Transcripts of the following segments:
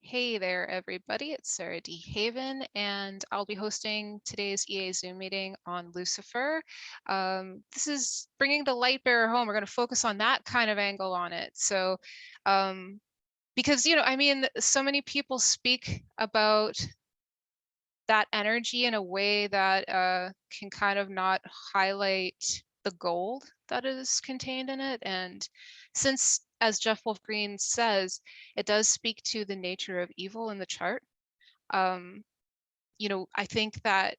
Hey there, everybody. It's Sarah DeHaven, and I'll be hosting today's EA Zoom meeting on Lucifer. This is bringing the light bearer home. We're going to focus on that kind of angle on it. So, because, I mean, so many people speak about that energy in a way that can kind of not highlight the gold that is contained in it. And since, as Jeff Wolf Green says, it does speak to the nature of evil in the chart, um, I think that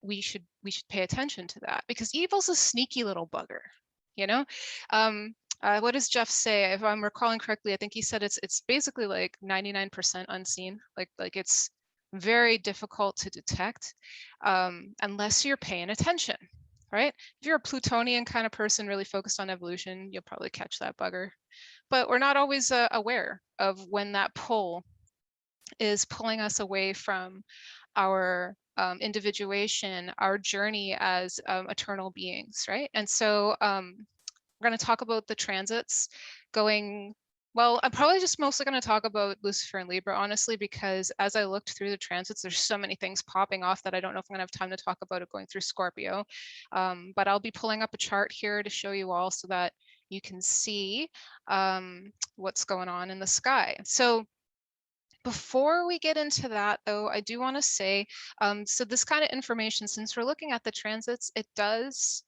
we should pay attention to that because evil's a sneaky little bugger, you know. What does Jeff say? If I'm recalling correctly, I think he said it's basically like 99% unseen. Like it's very difficult to detect unless you're paying attention, right? If you're a Plutonian kind of person really focused on evolution, you'll probably catch that bugger. But we're not always aware of when that pull is pulling us away from our individuation, our journey as eternal beings, right? And so we're going to talk about the transits going. Well, I'm probably just mostly going to talk about Lucifer and Libra, honestly, because as I looked through the transits, there's so many things popping off that I don't know if I'm going to have time to talk about it going through Scorpio. But I'll be pulling up a chart here to show you all so that you can see what's going on in the sky. So before we get into that, though, I do want to say, so this kind of information, since we're looking at the transits, it does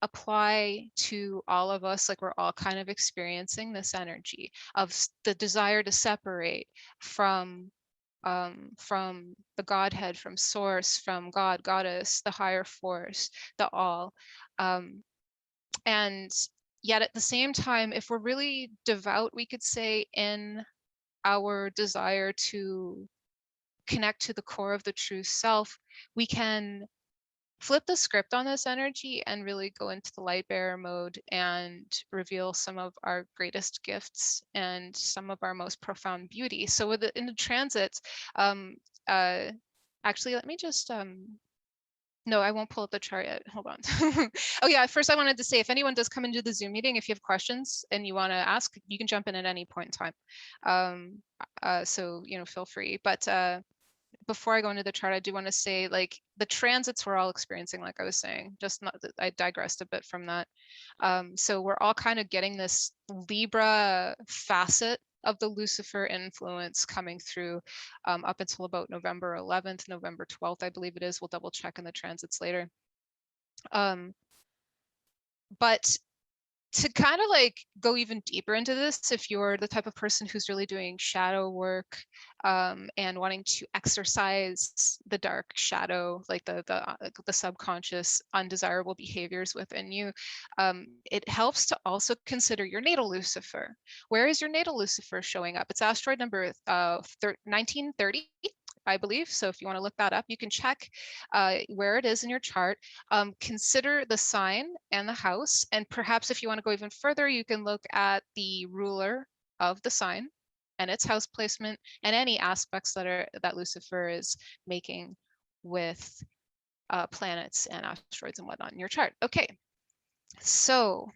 apply to all of us. Like we're all kind of experiencing this energy of the desire to separate from the Godhead, from Source, from God, Goddess, the higher force, the all. And yet at the same time, if we're really devout, we could say, in our desire to connect to the core of the true self, we can flip the script on this energy and really go into the light bearer mode and reveal some of our greatest gifts and some of our most profound beauty. So in the transits, actually, let me just no, I won't pull up the chart yet. Hold on. Oh yeah, first I wanted to say, if anyone does come into the Zoom meeting, if you have questions and you want to ask, you can jump in at any point in time. So, feel free. But before I go into the chart, I do want to say, like, the transits we're all experiencing, like I was saying, just not, I digressed a bit from that. So we're all kind of getting this Libra facet of the Lucifer influence coming through up until about November 11th, November 12th, I believe it is. We'll double check in the transits later. But to kind of like go even deeper into this, if you're the type of person who's really doing shadow work and wanting to exercise the dark shadow, like the subconscious undesirable behaviors within you, it helps to also consider your natal Lucifer. Where is your natal Lucifer showing up? It's asteroid number 1930. I believe. So if you want to look that up, you can check where it is in your chart. Consider the sign and the house. And perhaps if you want to go even further, you can look at the ruler of the sign and its house placement and any aspects that Lucifer is making with planets and asteroids and whatnot in your chart. Okay, so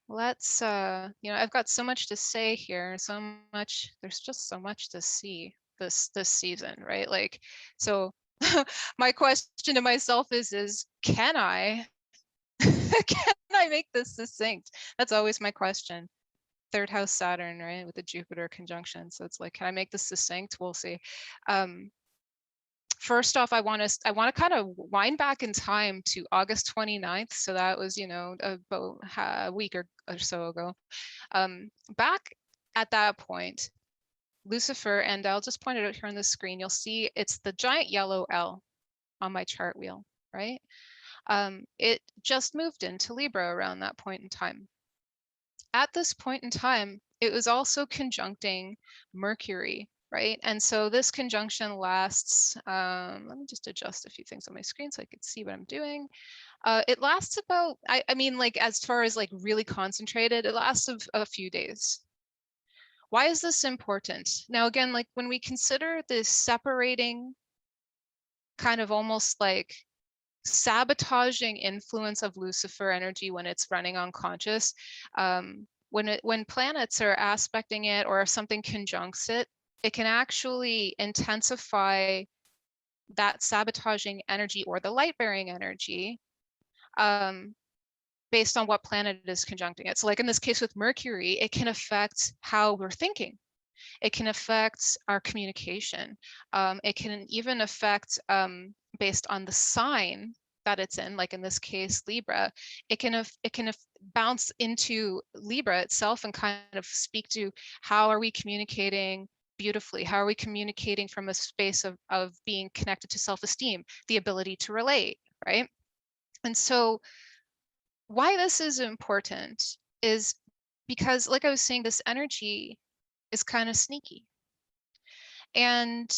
let's, I've got so much to say here, there's just so much to see this season, right? Like, so my question to myself is can I can I make this succinct? That's always my question. Third house Saturn, right, with the Jupiter conjunction. So it's like, can I make this succinct? We'll see. First off, I want to kind of wind back in time to August 29th. So that was, about a week or so ago. Back at that point, Lucifer, and I'll just point it out here on the screen, you'll see it's the giant yellow L on my chart wheel, right? It just moved into Libra around that point in time. At this point in time, it was also conjuncting Mercury, right? And so this conjunction lasts, let me just adjust a few things on my screen so I could see what I'm doing. It lasts about, I mean, like as far as like really concentrated, it lasts a few days. Why is this important? Now, again, like when we consider this separating kind of almost like sabotaging influence of Lucifer energy when it's running unconscious, when planets are aspecting it or if something conjuncts it, it can actually intensify that sabotaging energy or the light-bearing energy based on what planet is conjuncting it. So like in this case with Mercury, it can affect how we're thinking. It can affect our communication. It can even affect, based on the sign that it's in, like in this case, Libra, it can bounce into Libra itself and kind of speak to how are we communicating beautifully? How are we communicating from a space of being connected to self-esteem, the ability to relate, right? And so why this is important is because, like I was saying, this energy is kind of sneaky. And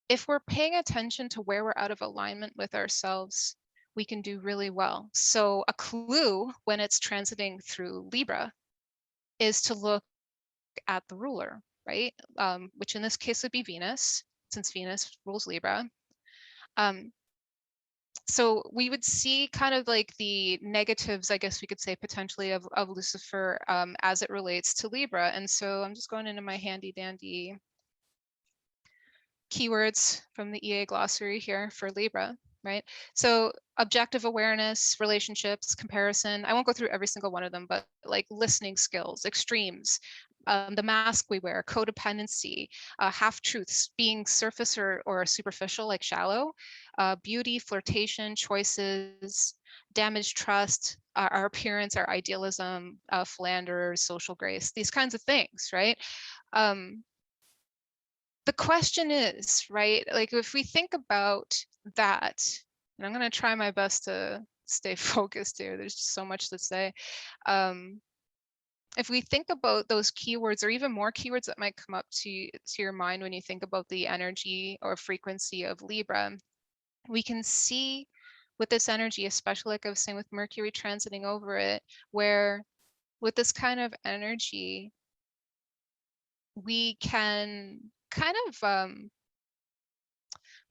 if we're paying attention to where we're out of alignment with ourselves, we can do really well. So a clue when it's transiting through Libra is to look at the ruler, right? Which in this case would be Venus, since Venus rules Libra. So we would see kind of like the negatives, I guess we could say, potentially of Lucifer as it relates to Libra. And so I'm just going into my handy dandy keywords from the EA glossary here for Libra, right? So objective awareness, relationships, comparison. I won't go through every single one of them, but like listening skills, extremes, the mask we wear, codependency, half-truths, being surface or superficial, like shallow, beauty, flirtation, choices, damaged trust, our appearance, our idealism, philanderer, social grace, these kinds of things, right? The question is, right, like if we think about that, and I'm going to try my best to stay focused here, there's just so much to say. If we think about those keywords or even more keywords that might come up to your mind when you think about the energy or frequency of Libra, we can see with this energy, especially like I was saying with Mercury transiting over it, where with this kind of energy, we can kind of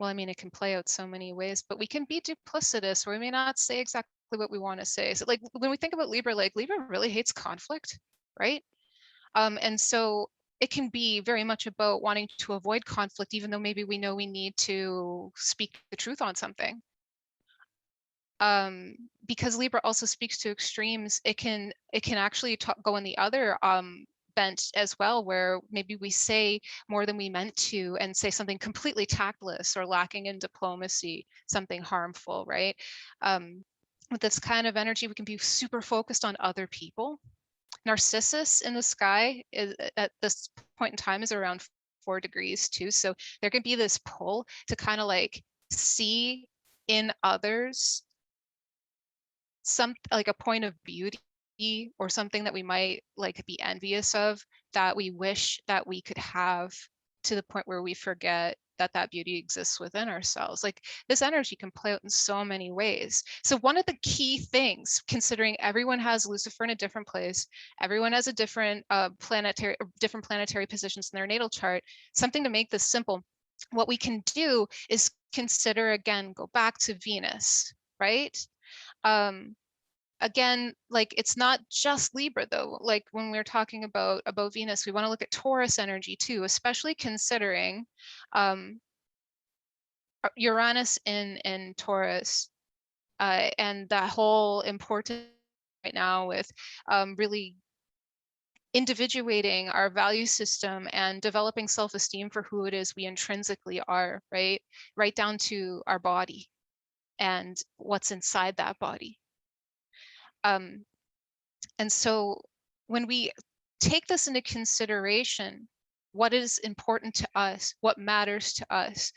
well, I mean, it can play out so many ways, but we can be duplicitous, or we may not say exactly what we want to say. So like when we think about Libra, like Libra really hates conflict, right? And so it can be very much about wanting to avoid conflict, even though maybe we know we need to speak the truth on something. Because Libra also speaks to extremes, it can actually go in the other bent as well, where maybe we say more than we meant to and say something completely tactless or lacking in diplomacy, something harmful, right? With this kind of energy, we can be super focused on other people. Narcissus in the sky is at this point in time is around 4 degrees too. So there can be this pull to kind of like see in others some like a point of beauty or something that we might like be envious of, that we wish that we could have, to the point where we forget that that beauty exists within ourselves. Like this energy can play out in so many ways. So one of the key things, considering everyone has Lucifer in a different place, everyone has a different planetary positions in their natal chart, something to make this simple, what we can do is consider, again, go back to Venus, right? Again, like it's not just Libra though. Like when we're talking about Venus, we want to look at Taurus energy too, especially considering Uranus in Taurus, and that whole important right now with really individuating our value system and developing self-esteem for who it is we intrinsically are, right down to our body and what's inside that body. And so when we take this into consideration, what is important to us, what matters to us,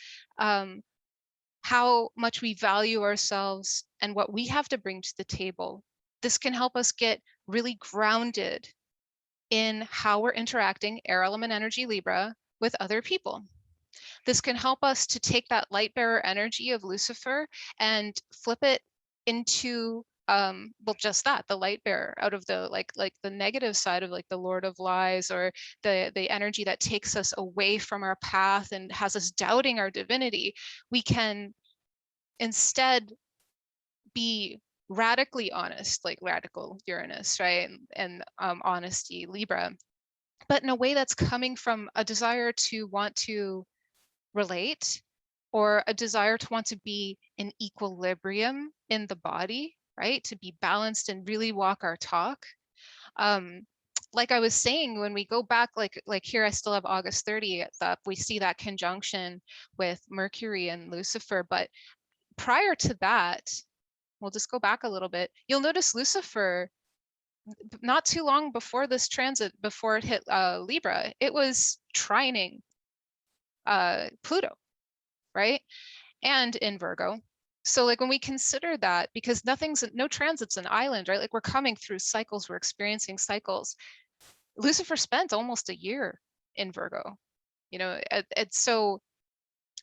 how much we value ourselves and what we have to bring to the table, this can help us get really grounded in how we're interacting, air element energy Libra, with other people. This can help us to take that light bearer energy of Lucifer and flip it into well, just that, the light bearer, out of the like the negative side of like the Lord of Lies, or the energy that takes us away from our path and has us doubting our divinity. We can instead be radically honest, like radical Uranus, right? And honesty, Libra, but in a way that's coming from a desire to want to relate, or a desire to want to be in equilibrium in the body, right? To be balanced and really walk our talk. Um, like I was saying, when we go back, like here, I still have August 30th up. We see that conjunction with Mercury and Lucifer, but prior to that, we'll just go back a little bit. You'll notice Lucifer, not too long before this transit, before it hit Libra, it was trining Pluto, right? And in Virgo. So like when we consider that, because no transit's an island, right? Like we're coming through cycles, we're experiencing cycles. Lucifer spent almost a year in Virgo, you know, and so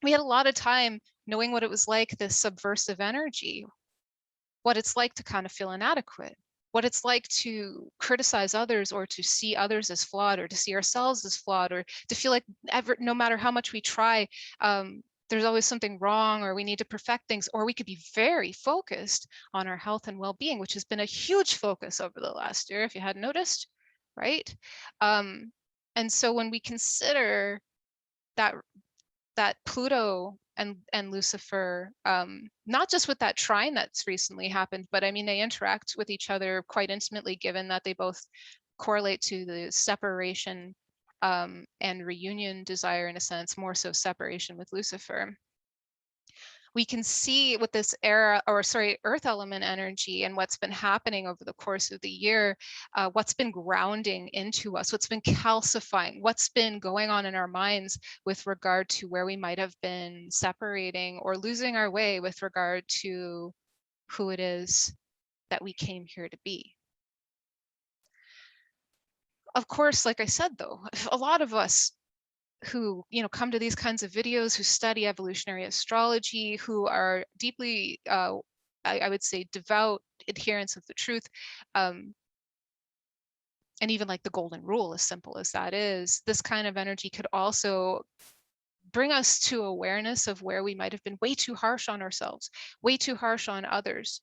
we had a lot of time knowing what it was like, this subversive energy, what it's like to kind of feel inadequate, what it's like to criticize others, or to see others as flawed, or to see ourselves as flawed, or to feel like no matter how much we try, there's always something wrong, or we need to perfect things, or we could be very focused on our health and well-being, which has been a huge focus over the last year, if you hadn't noticed, right? And so when we consider that Pluto and Lucifer, not just with that trine that's recently happened, but I mean, they interact with each other quite intimately, given that they both correlate to the separation and reunion desire, in a sense, more so separation with Lucifer. We can see with this earth element energy and what's been happening over the course of the year, what's been grounding into us, what's been calcifying, what's been going on in our minds with regard to where we might have been separating or losing our way with regard to who it is that we came here to be. Of course, like I said, though, a lot of us who come to these kinds of videos, who study evolutionary astrology, who are deeply, I would say, devout adherents of the truth, and even like the golden rule, as simple as that is, this kind of energy could also bring us to awareness of where we might have been way too harsh on ourselves, way too harsh on others.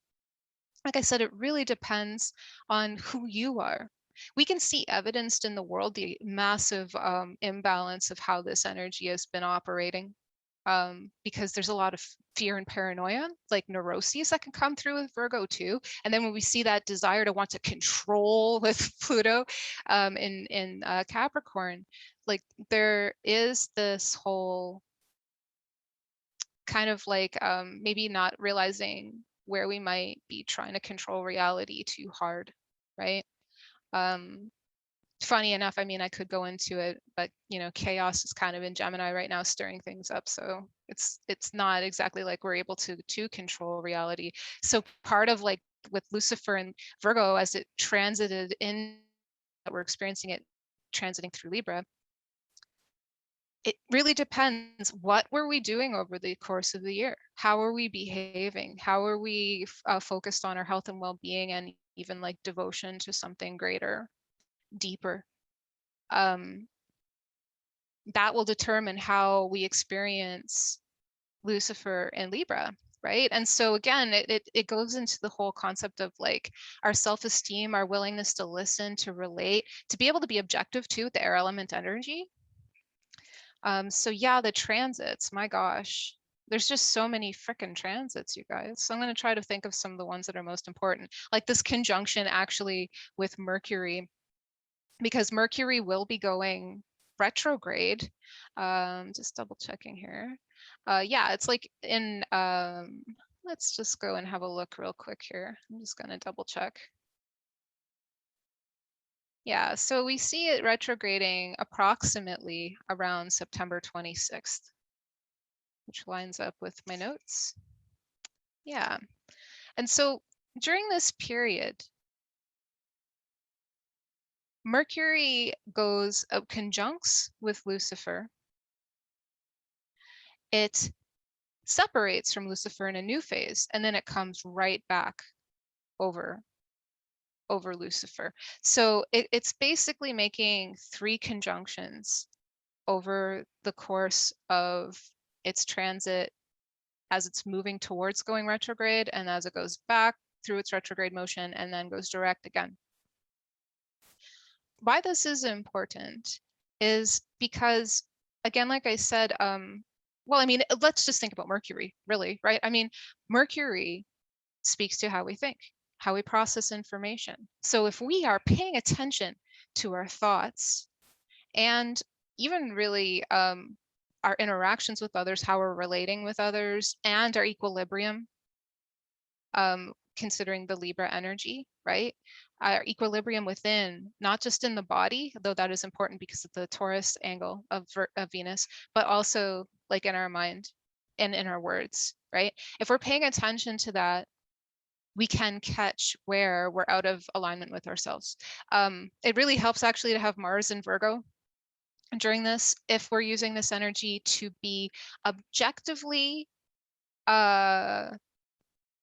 Like I said, it really depends on who you are. We can see evidenced in the world the massive imbalance of how this energy has been operating, because there's a lot of fear and paranoia, like neuroses, that can come through with Virgo too. And then when we see that desire to want to control with Pluto in Capricorn, like there is this whole kind of like maybe not realizing where we might be trying to control reality too hard, right? Funny enough, I mean, I could go into it, but chaos is kind of in Gemini right now, stirring things up. So it's not exactly like we're able to control reality. So part of like with Lucifer and Virgo, as it transited in, that we're experiencing it transiting through Libra, it really depends. What were we doing over the course of the year? How are we behaving? How are we focused on our health and well-being, and even like devotion to something greater, deeper? That will determine how we experience Lucifer and Libra, right? And so again, it goes into the whole concept of like our self-esteem, our willingness to listen, to relate, to be able to be objective too, the air element energy. So yeah, the transits, my gosh, there's just so many frickin' transits, you guys. So I'm going to try to think of some of the ones that are most important, like this conjunction actually with Mercury, because Mercury will be going retrograde. Just double checking here. Yeah, it's like in, let's just go and have a look real quick here. I'm just going to double check. Yeah, so we see it retrograding approximately around September 26th, which lines up with my notes. Yeah. And so during this period, Mercury goes conjuncts with Lucifer. It separates from Lucifer in a new phase, and then it comes right back over Lucifer. So it's basically making 3 conjunctions over the course of its transit, as it's moving towards going retrograde, and as it goes back through its retrograde motion and then goes direct again. why this is important is because, again, like I said, well, I mean, let's just think about Mercury, really, right? I mean, Mercury speaks to how we think, how we process information. So if we are paying attention to our thoughts and even really our interactions with others, how we're relating with others, and our equilibrium, considering the Libra energy, right? Our equilibrium within, not just in the body, though that is important because of the Taurus angle of Venus, but also like in our mind and in our words, right? If we're paying attention to that, we can catch where we're out of alignment with ourselves. It really helps actually to have Mars in Virgo during this, if we're using this energy to be objectively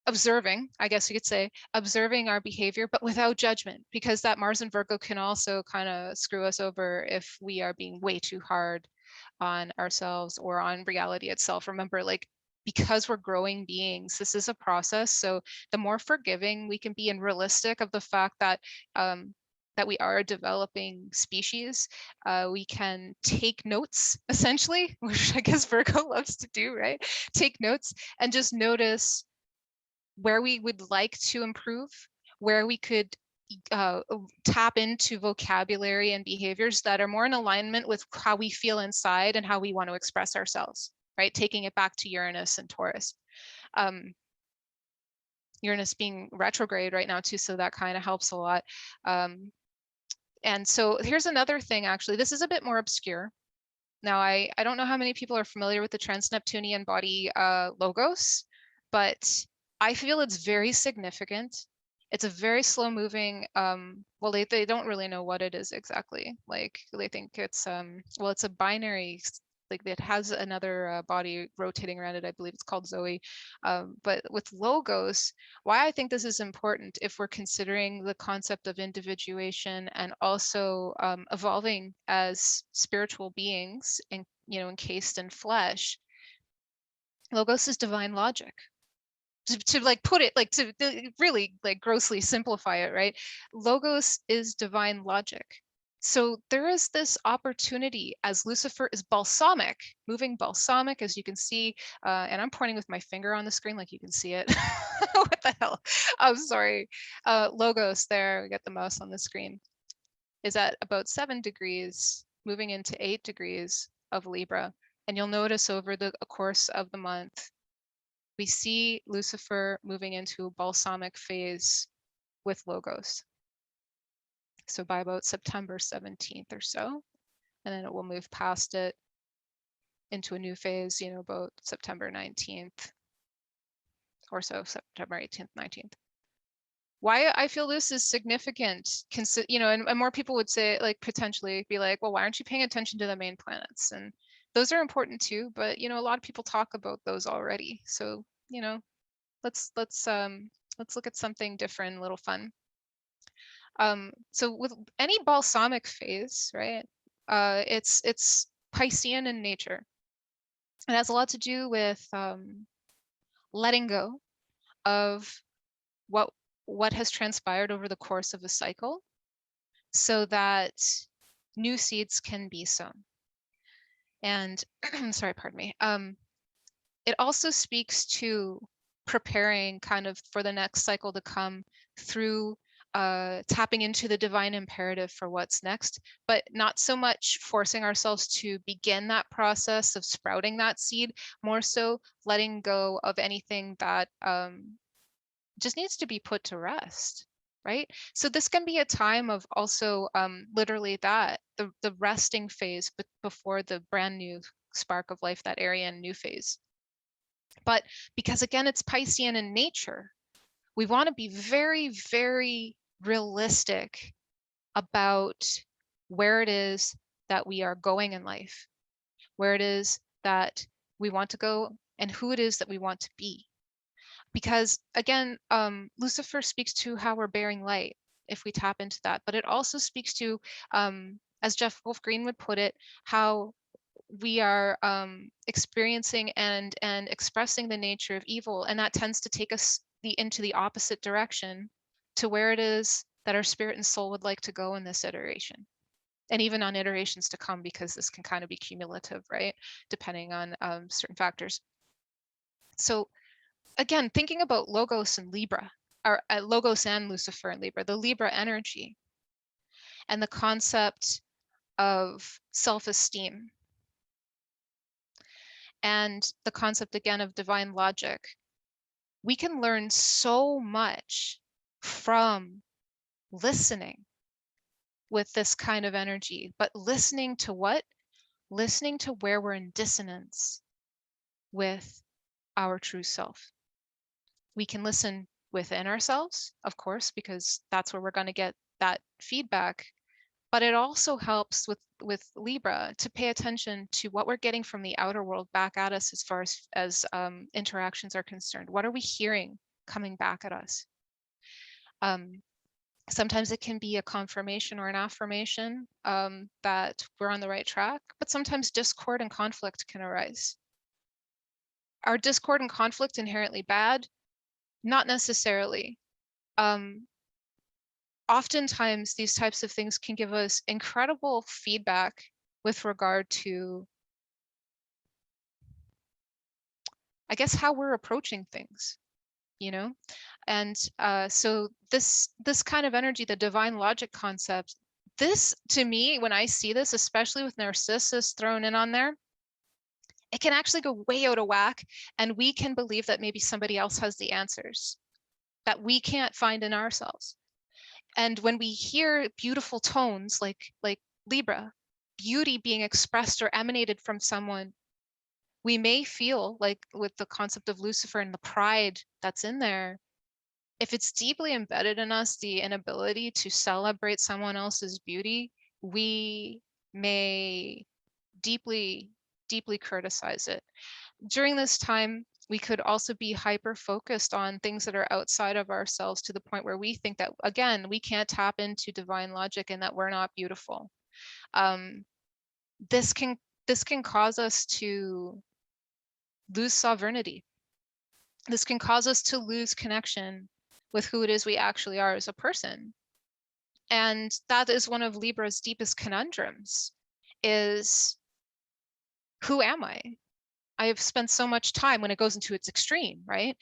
observing, I guess you could say, observing our behavior, but without judgment, because that Mars and Virgo can also kind of screw us over if we are being way too hard on ourselves or on reality itself. Remember, like, because we're growing beings, this is a process. So the more forgiving we can be and realistic of the fact that that we are a developing species, we can take notes, essentially, which I guess Virgo loves to do, right? Take notes and just notice where we would like to improve, where we could tap into vocabulary and behaviors that are more in alignment with how we feel inside and how we want to express ourselves, right? Taking it back to Uranus and Taurus. Uranus being retrograde right now too, so that kind of helps a lot. And so here's another thing, actually. This is a bit more obscure. Now, I don't know how many people are familiar with the trans-Neptunian body logos, but I feel it's very significant. It's a very slow moving, well, they don't really know what it is exactly. Like, they think it's, well, it's a binary, like it has another body rotating around it. I believe it's called Zoe. But with logos, why I think this is important if we're considering the concept of individuation and also evolving as spiritual beings and, you know, encased in flesh. Logos is divine logic. To like put it, like to really like grossly simplify it, right? Logos is divine logic. So there is this opportunity as Lucifer is balsamic, moving balsamic, as you can see, and I'm pointing with my finger on the screen like you can see it. What the hell? I'm sorry. Logos there, we got the mouse on the screen, is at about 7 degrees, moving into 8 degrees of Libra. And you'll notice over the course of the month, we see Lucifer moving into a balsamic phase with Logos. So by about September 17th or so, and then it will move past it into a new phase, you know, about September 19th or so, September 18th, 19th. Why I feel this is significant, you know, and more people would say, like, potentially be like, well, why aren't you paying attention to the main planets? And those are important too, but, you know, a lot of people talk about those already. So, you know, let's look at something different, a little fun. So with any balsamic phase, right? It's Piscean in nature. It has a lot to do with letting go of what has transpired over the course of a cycle, so that new seeds can be sown. And sorry, pardon me. It also speaks to preparing kind of for the next cycle to come through tapping into the divine imperative for what's next, but not so much forcing ourselves to begin that process of sprouting that seed, more so letting go of anything that just needs to be put to rest, right? So this can be a time of also literally that, the resting phase before the brand new spark of life, that Arian new phase. But because again, it's Piscean in nature, we want to be very, very realistic about where it is that we are going in life, where it is that we want to go, and who it is that we want to be. Because again, Lucifer speaks to how we're bearing light if we tap into that, but it also speaks to, as Jeff Wolf Green would put it, how we are experiencing and expressing the nature of evil, and that tends to take us into the opposite direction to where it is that our spirit and soul would like to go in this iteration. and even on iterations to come, because this can kind of be cumulative, right? Depending on certain factors. So again, thinking about Logos and Libra, or Logos and Lucifer and Libra, the Libra energy, and the concept of self-esteem, and the concept again of divine logic. We can learn so much from listening with this kind of energy, but listening to what? Listening to where we're in dissonance with our true self. We can listen within ourselves, of course, because that's where we're going to get that feedback. But it also helps with Libra to pay attention to what we're getting from the outer world back at us as far as interactions are concerned. What are we hearing coming back at us? Sometimes it can be a confirmation or an affirmation that we're on the right track, but sometimes discord and conflict can arise. Are discord and conflict inherently bad? Not necessarily. Oftentimes, these types of things can give us incredible feedback with regard to, I guess, how we're approaching things, you know? And so this kind of energy, the divine logic concept, this to me, when I see this, especially with Narcissus thrown in on there, it can actually go way out of whack, and we can believe that maybe somebody else has the answers that we can't find in ourselves. And when we hear beautiful tones like Libra, beauty being expressed or emanated from someone, we may feel like with the concept of Lucifer and the pride that's in there, if it's deeply embedded in us, the inability to celebrate someone else's beauty, we may deeply, deeply criticize it. During this time, we could also be hyper focused on things that are outside of ourselves to the point where we think that, again, we can't tap into divine logic and that we're not beautiful. This can cause us to lose sovereignty. This can cause us to lose connection with who it is we actually are as a person. And that is one of Libra's deepest conundrums, is who am I? I've spent so much time, when it goes into its extreme, right?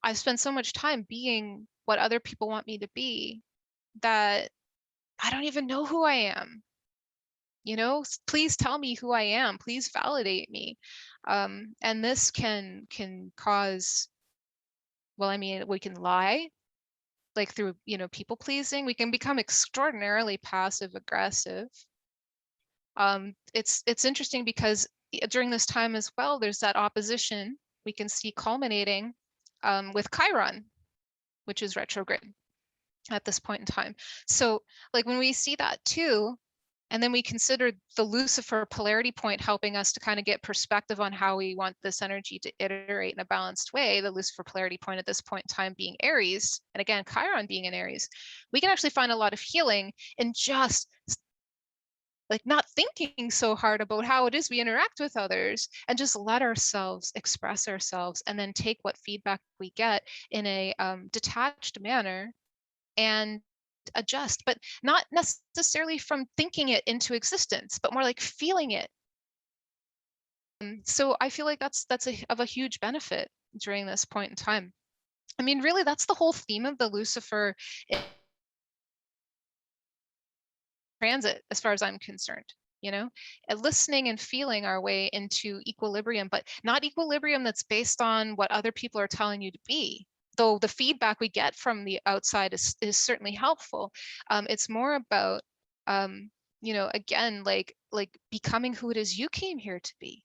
I've spent so much time being what other people want me to be that I don't even know who I am. You know, please tell me who I am. Please validate me. And this can cause, well, I mean, we can lie, like through, you know, people pleasing. We can become extraordinarily passive aggressive. It's interesting because during this time as well, there's that opposition we can see culminating with Chiron, which is retrograde at this point in time. So like when we see that too, and then we consider the Lucifer polarity point helping us to kind of get perspective on how we want this energy to iterate in a balanced way, the Lucifer polarity point at this point in time being Aries, and again, Chiron being in Aries, we can actually find a lot of healing in just like not thinking so hard about how it is we interact with others, and just let ourselves express ourselves and then take what feedback we get in a detached manner and adjust, but not necessarily from thinking it into existence, but more like feeling it. So I feel like that's of a huge benefit during this point in time. I mean, really, that's the whole theme of the Lucifer transit, as far as I'm concerned. You know, listening and feeling our way into equilibrium, but not equilibrium that's based on what other people are telling you to be. Though the feedback we get from the outside is certainly helpful. It's more about, you know, again, like becoming who it is you came here to be.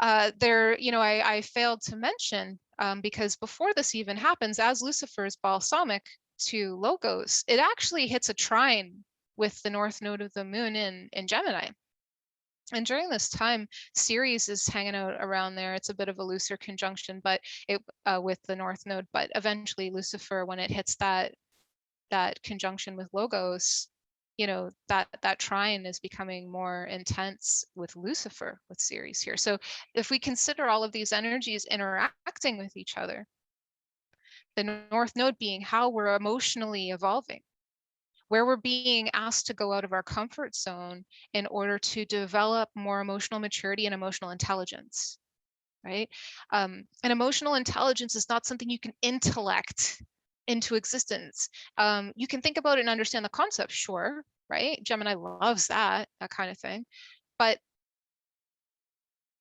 There, you know, I failed to mention, because before this even happens, as Lucifer's balsamic to Logos, it actually hits a trine with the north node of the moon in Gemini. And during this time, Ceres is hanging out around there. It's a bit of a looser conjunction, but it with the north node. But eventually, Lucifer, when it hits that conjunction with Logos, you know, that trine is becoming more intense with Lucifer, with Ceres here. So if we consider all of these energies interacting with each other, the north node being how we're emotionally evolving, where we're being asked to go out of our comfort zone in order to develop more emotional maturity and emotional intelligence, right? And emotional intelligence is not something you can intellect into existence. You can think about it and understand the concept, sure, right? Gemini loves that kind of thing. But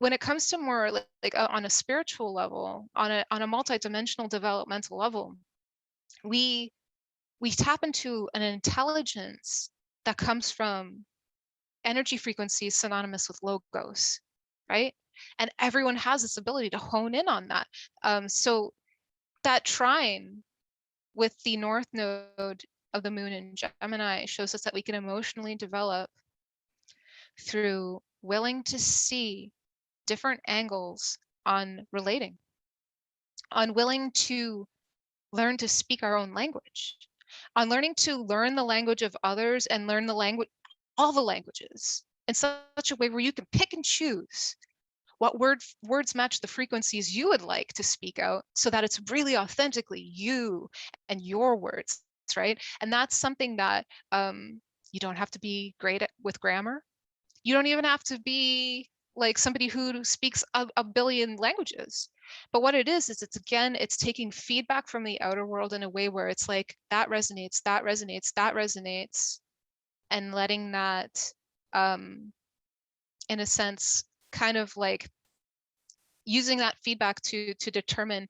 when it comes to more like on a spiritual level, on a multidimensional developmental level, we tap into an intelligence that comes from energy frequencies synonymous with logos, right? And everyone has this ability to hone in on that. So that trine with the north node of the moon in Gemini shows us that we can emotionally develop through willing to see different angles on relating, on willing to learn to speak our own language, on learning to learn the language of others and learn the language, all the languages, in such a way where you can pick and choose what words match the frequencies you would like to speak out so that it's really authentically you and your words, right? And that's something that you don't have to be great at with grammar. You don't even have to be like somebody who speaks a billion languages. But what it is it's taking feedback from the outer world in a way where it's like that resonates, that resonates, that resonates, and letting that, in a sense, kind of like using that feedback to determine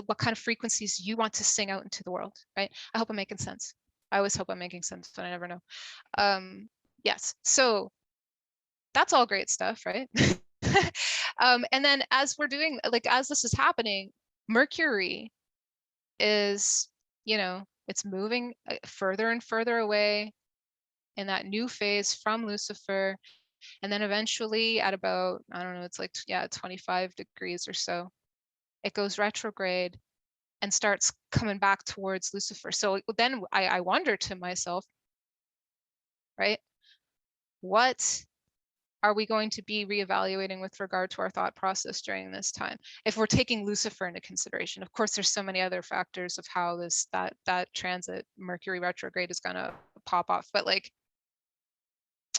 what kind of frequencies you want to sing out into the world, right? I hope I'm making sense. I always hope I'm making sense, but I never know. Yes, so that's all great stuff, right? And then as we're doing, like, as this is happening, Mercury is, it's moving further and further away in that new phase from Lucifer. And then eventually at about, I don't know, it's like, 25 degrees or so, it goes retrograde and starts coming back towards Lucifer. So then I wonder to myself, right, what are we going to be reevaluating with regard to our thought process during this time, if we're taking Lucifer into consideration? Of course, there's so many other factors of how that transit, Mercury retrograde, is gonna pop off. But like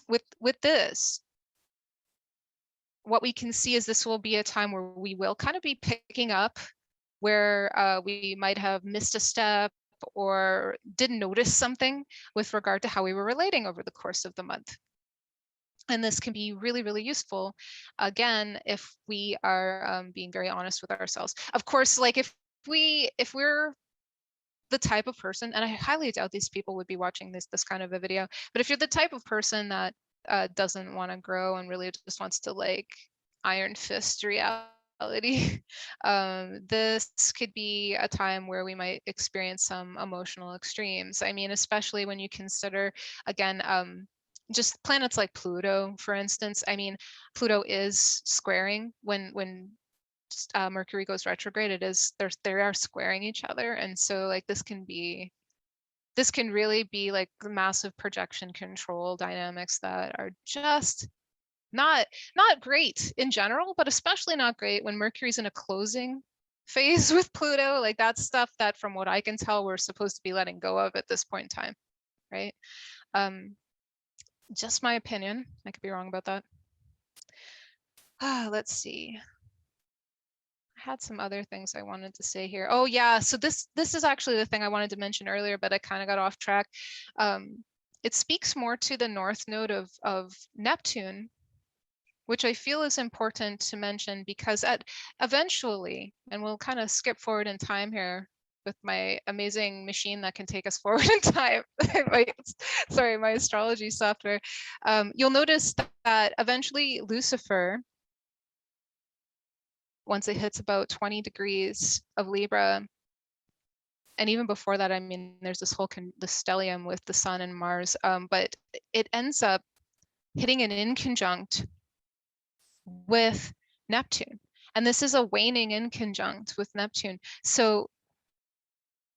with this, what we can see is this will be a time where we will kind of be picking up where we might have missed a step or didn't notice something with regard to how we were relating over the course of the month. And this can be really, really useful, again, if we are being very honest with ourselves. Of course, like if we're the type of person, and I highly doubt these people would be watching this kind of a video, but if you're the type of person that doesn't want to grow and really just wants to like iron fist reality, this could be a time where we might experience some emotional extremes. I mean, especially when you consider, again, just planets like Pluto, for instance. I mean, Pluto is squaring when Mercury goes retrograde. It is, they are squaring each other, and so like this can really be like massive projection control dynamics that are just not great in general, but especially not great when Mercury's in a closing phase with Pluto. Like that's stuff that, from what I can tell, we're supposed to be letting go of at this point in time, right? Just my opinion. I could be wrong about that. Let's see. I had some other things I wanted to say here. Oh yeah, so this is actually the thing I wanted to mention earlier, but I kind of got off track. It speaks more to the north node of Neptune, which I feel is important to mention because eventually, and we'll kind of skip forward in time here with my amazing machine that can take us forward in time, my astrology software, you'll notice that eventually Lucifer, once it hits about 20 degrees of Libra, and even before that, I mean, there's this whole the stellium with the sun and Mars, but it ends up hitting an inconjunct with Neptune. And this is a waning inconjunct with Neptune. So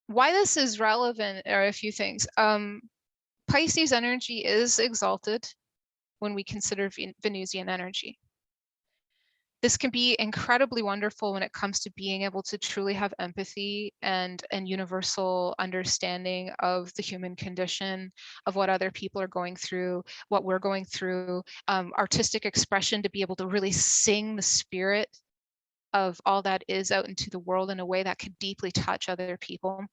why this is relevant are a few things. Pisces energy is exalted when we consider Venusian energy. This can be incredibly wonderful when it comes to being able to truly have empathy and universal understanding of the human condition, of what other people are going through, what we're going through, artistic expression, to be able to really sing the spirit of all that is out into the world in a way that could deeply touch other people.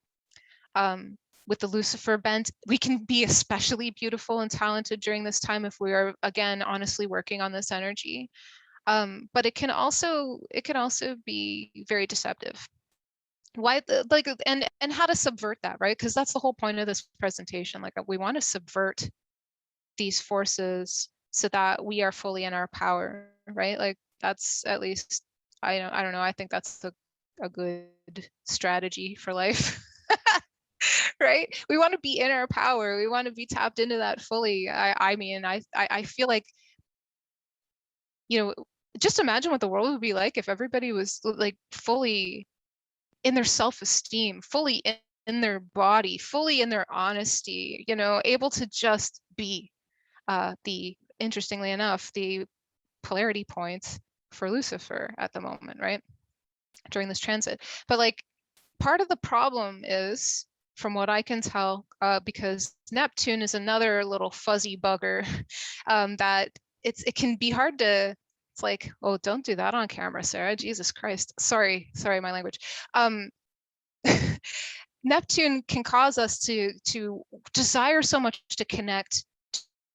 With the Lucifer bent, we can be especially beautiful and talented during this time if we are, again, honestly working on this energy. But it can also be very deceptive. Why, like, and how to subvert that, right? Because that's the whole point of this presentation. Like, we want to subvert these forces so that we are fully in our power, right? Like, that's, at least, I don't know. I think that's a good strategy for life. Right? We want to be in our power. We want to be tapped into that fully. I mean, I feel like, you know, just imagine what the world would be like if everybody was like fully in their self-esteem, fully in their body, fully in their honesty, you know, able to just be. Interestingly enough, the polarity points for Lucifer at the moment, right? During this transit. But like, part of the problem is, from what I can tell, because Neptune is another little fuzzy bugger, that it can be hard to, it's like, oh, don't do that on camera, Sarah. Jesus Christ. Sorry, my language. Neptune can cause us to desire so much to connect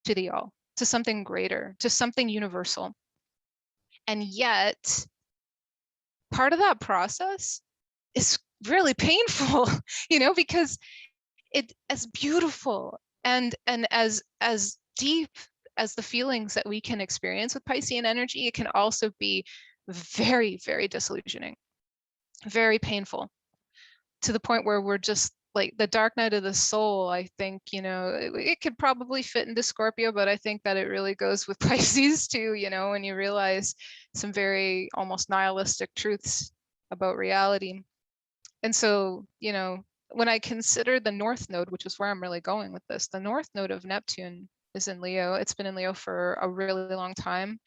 to the all, to something greater, to something universal. And yet, part of that process is really painful, you know, because it, as beautiful and as deep as the feelings that we can experience with Piscean energy, it can also be very, very disillusioning, very painful, to the point where we're just like, the dark night of the soul. I think, you know, it could probably fit into Scorpio, but I think that it really goes with Pisces too, you know, when you realize some very almost nihilistic truths about reality. And so, you know, when I consider the North Node, which is where I'm really going with this, the North Node of Neptune is in Leo. It's been in Leo for a really long time.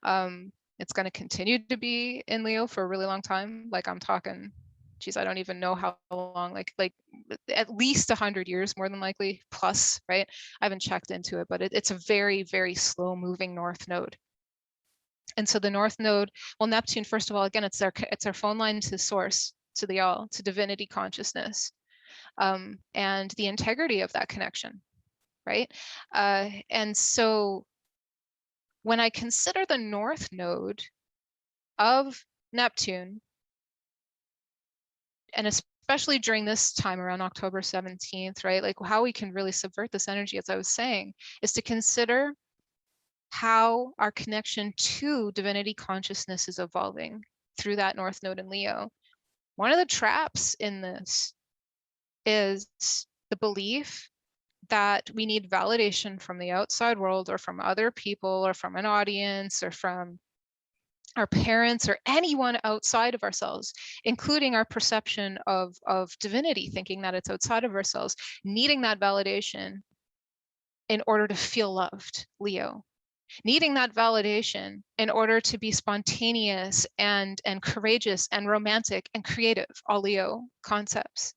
It's going to continue to be in Leo for a really long time. Like, I'm talking, geez, I don't even know how long, like at least 100 years, more than likely, plus, right? I haven't checked into it, but it's a very, very slow moving North Node. And so the North Node, well, Neptune, first of all, again, it's our phone line to source, to the all, to divinity consciousness, and the integrity of that connection, right? And so when I consider the North Node of Neptune, and especially during this time around October 17th, right? Like, how we can really subvert this energy, as I was saying, is to consider how our connection to divinity consciousness is evolving through that North Node in Leo. One of the traps in this is the belief that we need validation from the outside world, or from other people, or from an audience, or from our parents, or anyone outside of ourselves, including our perception of divinity, thinking that it's outside of ourselves, needing that validation in order to feel loved, Leo. Needing that validation in order to be spontaneous and courageous and romantic and creative, all Leo concepts,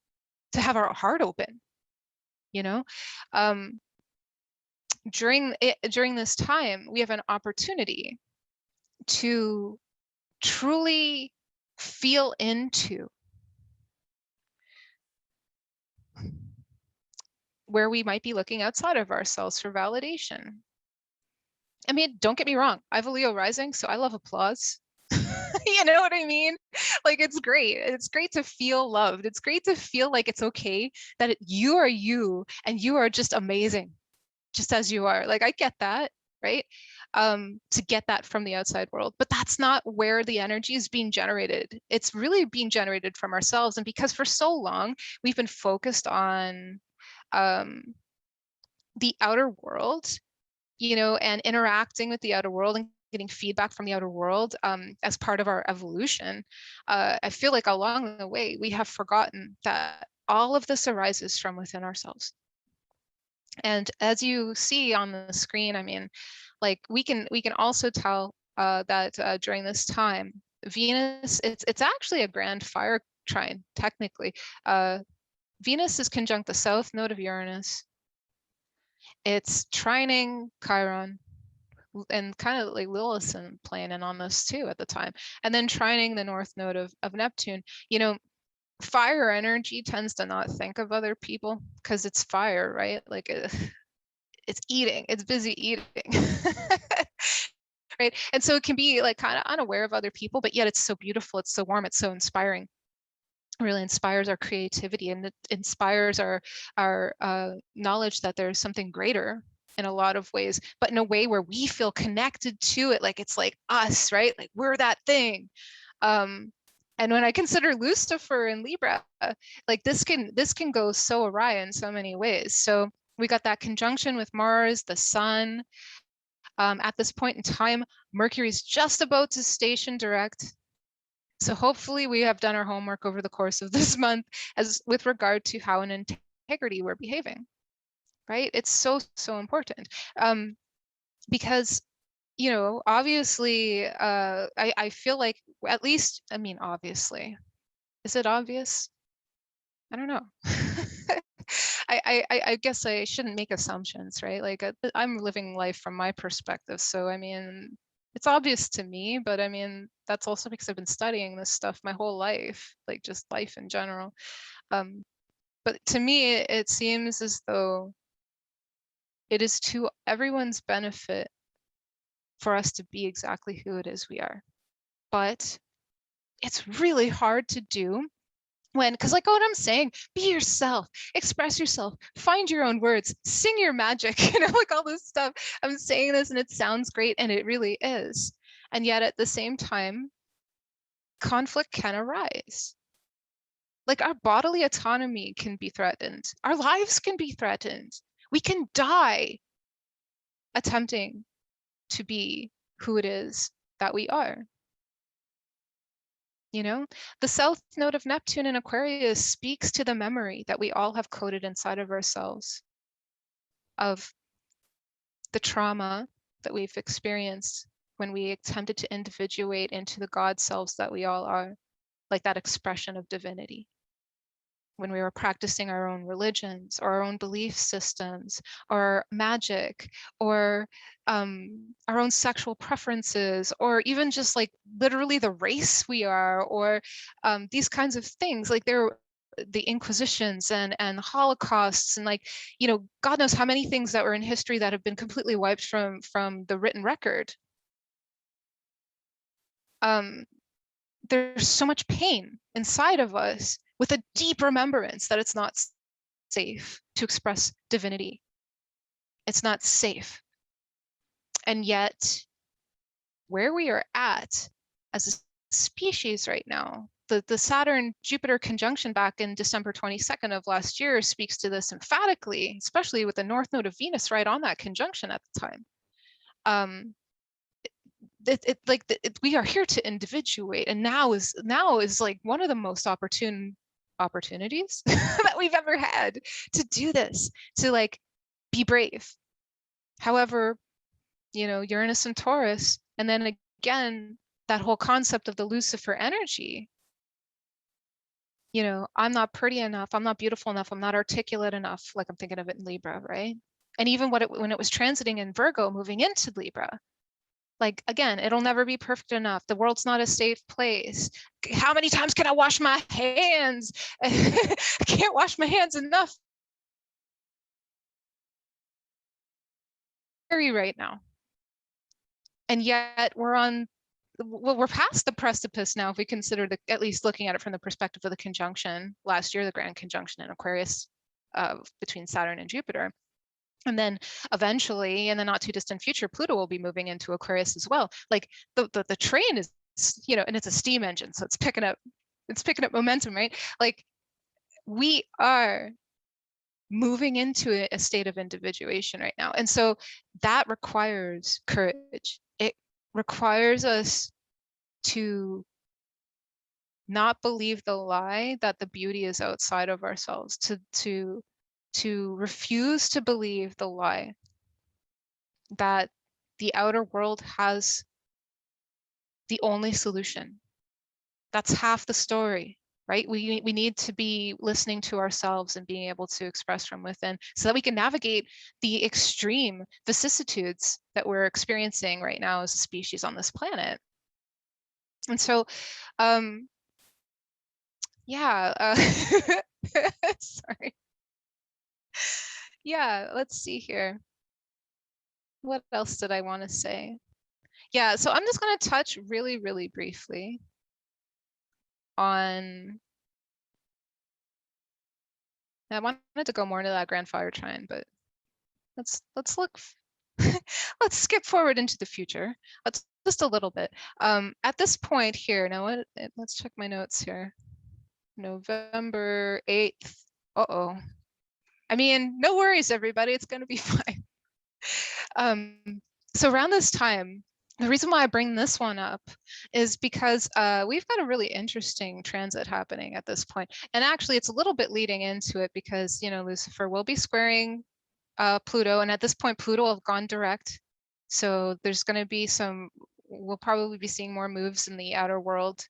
to have our heart open, you know. During this time, we have an opportunity to truly feel into where we might be looking outside of ourselves for validation. I mean, don't get me wrong, I have a Leo rising, so I love applause. You know what I mean? Like, it's great. It's great to feel loved. It's great to feel like it's okay, that you are you, and you are just amazing, just as you are. Like, I get that, right? To get that from the outside world, but that's not where the energy is being generated. It's really being generated from ourselves. And because for so long we've been focused on the outer world, you know, and interacting with the outer world and getting feedback from the outer world, as part of our evolution, I feel like along the way we have forgotten that all of this arises from within ourselves. And as you see on the screen, I mean, like, we can also tell that during this time, Venus, it's actually a grand fire trine, technically. Venus is conjunct the south node of Uranus. It's trining Chiron, and kind of like Lilith playing in on this too at the time, and then trining the north node of Neptune. You know, fire energy tends to not think of other people because it's fire, right? Like it's eating, it's busy eating. Right? And so it can be like kind of unaware of other people, but yet it's so beautiful, it's so warm, it's so inspiring. It really inspires our creativity, and it inspires our knowledge that there's something greater in a lot of ways, but in a way where we feel connected to it, like it's like us, right? Like we're that thing. And when I consider Lucifer in Libra, like this can go so awry in so many ways. So we got that conjunction with Mars, the sun. At this point in time, Mercury's just about to station direct. So hopefully we have done our homework over the course of this month as with regard to how in integrity we're behaving, right? It's so, so important. Because, you know, obviously, I feel like at least, I mean, obviously, is it obvious? I don't know. I guess I shouldn't make assumptions, right? Like I'm living life from my perspective. So, I mean, it's obvious to me, but I mean, that's also because I've been studying this stuff my whole life, like just life in general. But to me, it seems as though it is to everyone's benefit for us to be exactly who it is we are. But it's really hard to do when, because like what I'm saying, be yourself, express yourself, find your own words, sing your magic, you know, like all this stuff. I'm saying this and it sounds great, and it really is. And yet at the same time, conflict can arise. Like our bodily autonomy can be threatened. Our lives can be threatened. We can die attempting to be who it is that we are. You know, the south node of Neptune in Aquarius speaks to the memory that we all have coded inside of ourselves of the trauma that we've experienced when we attempted to individuate into the God selves that we all are, like that expression of divinity. When we were practicing our own religions or our own belief systems or magic or our own sexual preferences, or even just like literally the race we are, or these kinds of things, like the Inquisitions and Holocausts, and like, you know, God knows how many things that were in history that have been completely wiped from the written record. There's so much pain inside of us with a deep remembrance that it's not safe to express divinity. It's not safe. And yet, where we are at as a species right now, the Saturn-Jupiter conjunction back in December 22nd of last year speaks to this emphatically, especially with the north node of Venus right on that conjunction at the time. We are here to individuate, and now is like one of the most opportunities that we've ever had to do this, to like be brave. However, you know, Uranus and Taurus, and then again that whole concept of the Lucifer energy, you know, I'm not pretty enough, I'm not beautiful enough, I'm not articulate enough, like I'm thinking of it in Libra, right? And even when it was transiting in Virgo moving into Libra, like, again, it'll never be perfect enough. The world's not a safe place. How many times can I wash my hands? I can't wash my hands enough. Right now. And yet we're past the precipice now if we consider at least looking at it from the perspective of the conjunction last year, the grand conjunction in Aquarius between Saturn and Jupiter. And then eventually, in the not too distant future, Pluto will be moving into Aquarius as well. Like the train is, you know, and it's a steam engine, so it's picking up momentum, right? Like we are moving into a state of individuation right now. And so that requires courage. It requires us to not believe the lie that the beauty is outside of ourselves, to refuse to believe the lie that the outer world has the only solution. That's half the story, right? We need to be listening to ourselves and being able to express from within so that we can navigate the extreme vicissitudes that we're experiencing right now as a species on this planet. And so, yeah, sorry. Yeah, let's see here. What else did I want to say? Yeah, so I'm just going to touch really, really briefly on, I wanted to go more into that Grand Fire Trine, but let's look, let's skip forward into the future. Let's just a little bit. At this point here, now what, let's check my notes here. November 8th. Uh-oh. I mean, no worries, everybody. It's going to be fine. So around this time, the reason why I bring this one up is because we've got a really interesting transit happening at this point. And actually, it's a little bit leading into it because, you know, Lucifer will be squaring Pluto. And at this point, Pluto will have gone direct. So there's going to be some, we'll probably be seeing more moves in the outer world